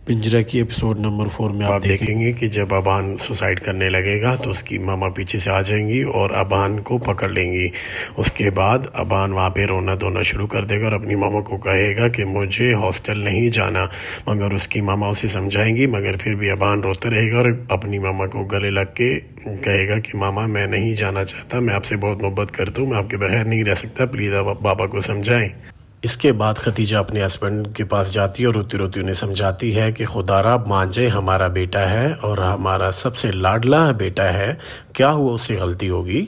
पिंजरा की episode number 4 में आप देखेंगे कि जब अबान सुसाइड करने लगेगा तो उसकी मामा पीछे से आ जाएंगी और अबान को पकड़ लेंगी। उसके बाद अबान वहाँ पे रोना धोना शुरू कर देगा और अपनी मामा को कहेगा कि मुझे हॉस्टल नहीं जाना, मगर उसकी मामा उसे समझाएंगी, मगर फिर भी अबान रोता रहेगा और अपनी मामा को गले लग के कहेगा कि मामा मैं नहीं जाना चाहता, मैं आपसे बहुत मोहब्बत करता हूँ, मैं आपके बगैर नहीं रह सकता, प्लीज़ आप बाबा को समझाएं। इसके बाद खतीजा अपने हस्बैंड के पास जाती है और रोती रोती उन्हें समझाती है कि खुदारा मान जाए, हमारा बेटा है और हमारा सबसे लाडला बेटा है, क्या हुआ उससे गलती होगी।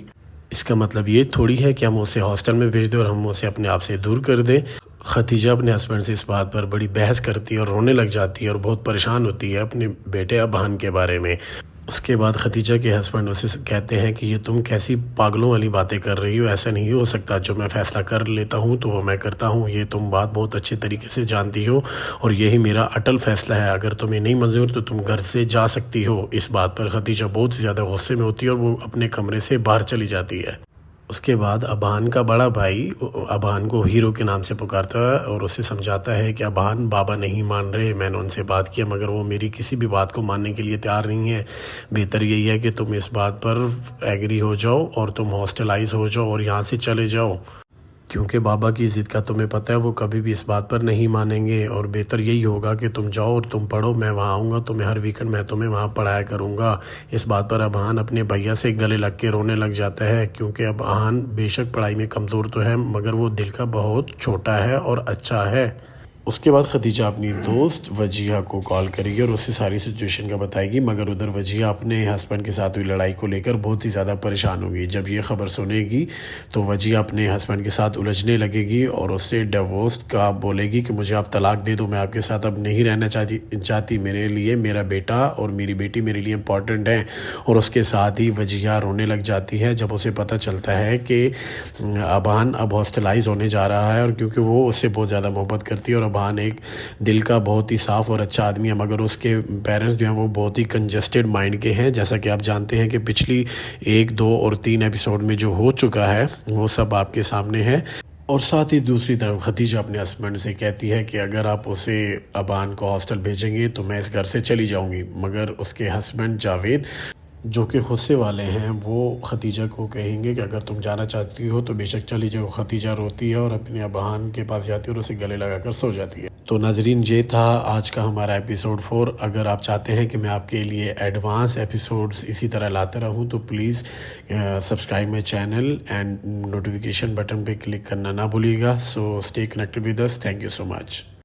इसका मतलब ये थोड़ी है कि हम उसे हॉस्टल में भेज दें और हम उसे अपने आप से दूर कर दें। खतीजा अपने हस्बैंड से इस बात पर बड़ी बहस करती है और रोने लग जाती है और बहुत परेशान होती है अपने बेटे अबहान के बारे में। उसके बाद खतीजा के हस्बैंड उसे कहते हैं कि ये तुम कैसी पागलों वाली बातें कर रही हो, ऐसा नहीं हो सकता, जो मैं फ़ैसला कर लेता हूँ तो वो मैं करता हूँ, ये तुम बात बहुत अच्छे तरीके से जानती हो और यही मेरा अटल फ़ैसला है, अगर तुम्हें नहीं मंजूर तो तुम घर से जा सकती हो। इस बात पर खतीजा बहुत ही ज़्यादा गुस्से में होती है और वो अपने कमरे से बाहर चली जाती है। उसके बाद अबहान का बड़ा भाई अबहान को हीरो के नाम से पुकारता है और उसे समझाता है कि अबहान बाबा नहीं मान रहे, मैंने उनसे बात किया मगर वो मेरी किसी भी बात को मानने के लिए तैयार नहीं है, बेहतर यही है कि तुम इस बात पर एग्री हो जाओ और तुम हॉस्टलाइज हो जाओ और यहाँ से चले जाओ, क्योंकि बाबा की ज़िद का तुम्हें पता है वो कभी भी इस बात पर नहीं मानेंगे और बेहतर यही होगा कि तुम जाओ और तुम पढ़ो, मैं वहाँ आऊँगा, तुम्हें हर वीकेंड मैं तुम्हें वहाँ पढ़ाया करूँगा। इस बात पर अबहान अपने भैया से गले लग के रोने लग जाता है, क्योंकि अबहान बेशक पढ़ाई में कमज़ोर तो है मगर वो दिल का बहुत छोटा है और अच्छा है। उसके बाद खतीजा अपनी दोस्त वजिया को कॉल करेगी और उसे सारी सिचुएशन का बताएगी, मगर उधर वजिया अपने हस्बैंड के साथ हुई लड़ाई को लेकर बहुत ही ज़्यादा परेशान होगी। जब ये खबर सुनेगी तो वजिया अपने हस्बैंड के साथ उलझने लगेगी और उससे डिवोर्स का बोलेगी कि मुझे आप तलाक दे दो, मैं आपके साथ अब नहीं रहना चाहती, मेरे लिए मेरा बेटा और मेरी बेटी मेरे लिए इम्पॉर्टेंट हैं। और उसके साथ ही वजिया रोने लग जाती है जब उसे पता चलता है कि अबहान अब हॉस्टलाइज होने जा रहा है, और क्योंकि वो उससे बहुत ज़्यादा मोहब्बत करती है और अबहान एक दिल का बहुत ही साफ़ और अच्छा आदमी है, मगर उसके पेरेंट्स जो हैं वो बहुत ही कंजस्टेड माइंड के हैं, जैसा कि आप जानते हैं कि पिछली 1, 2 और 3 एपिसोड में जो हो चुका है वो सब आपके सामने है। और साथ ही दूसरी तरफ खतीजा अपने हस्बैंड से कहती है कि अगर आप उसे अबहान को हॉस्टल भेजेंगे तो मैं इस घर से चली जाऊंगी, मगर उसके हस्बैंड जावेद जो कि गुस्से वाले हैं वो खतीजा को कहेंगे कि अगर तुम जाना चाहती हो तो बेशक चली जाओ। खतीजा रोती है और अपने अबहान के पास जाती है और उसे गले लगाकर सो जाती है। तो नाजरीन, ये था आज का हमारा एपिसोड 4। अगर आप चाहते हैं कि मैं आपके लिए एडवांस एपिसोड्स इसी तरह लाते रहूं तो please subscribe my channel and notification button पे क्लिक करना ना भूलिएगा। So stay connected with us. Thank you so much.